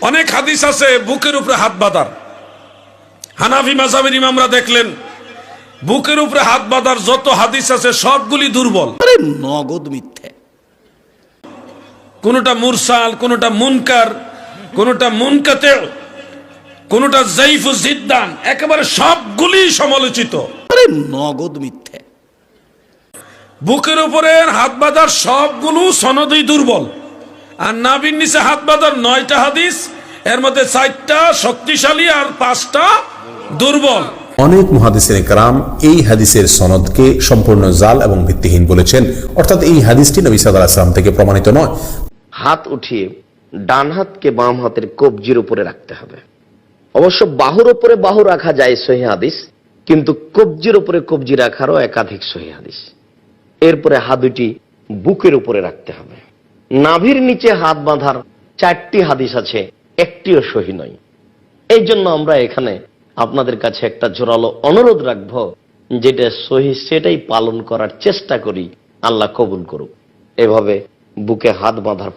অনেক হাদিস আছে বুকের উপরে হাত বাঁধার। হানাফি মাযহাবের ইমামরা দেখলেন বুকের উপরে হাত বাঁধার যত হাদিস আছে সবগুলি দুর্বল, নগদ মিথ্যে। কোনটা মুরসাল, কোনটা মুনকার, কোনটা মুনকাতে, কোনটা যায়িফু জিদ্দান, একেবারে সবগুলি সমালোচিত, নগদ মিথ্যে। বুকের উপরে হাত বাঁধার সবগুলো সনদই দুর্বল। আর নাভির নিচে হাত বাঁধার 9টা হাদিস, এর মধ্যে 4টা শক্তিশালী আর 5টা দুর্বল। অনেক মুহাদ্দিসিন কেরাম এই হাদিসের সনদকে সম্পূর্ণ জাল এবং ভিত্তিহীন বলেছেন, অর্থাৎ এই হাদিসটি নবী সাল্লাল্লাহু আলাইহি ওয়াসাল্লাম থেকে প্রমাণিত নয়। হাত উঠিয়ে ডান হাতকে বাম হাতের কবজির উপরে রাখতে হবে। অবশ্য বাহুর উপরে বাহু রাখা যায় সহিহ হাদিস, কিন্তু কবজির উপরে কবজি রাখারও একাধিক সহিহ হাদিস। এরপরে হাত দুটি বুকের উপরে রাখতে হবে। নাভির নিচে হাত বাঁধার 4টি হাদিস আছে, একটিও সহিহ নয়। এই জন্য আমরা এখানে আপনাদের কাছে একটা জোরালো অনুরোধ রাখবো, যেটা সহিহ সেটাই পালন করার চেষ্টা করি। আল্লাহ কবুল করুক। এভাবে বুকে হাত বাঁধার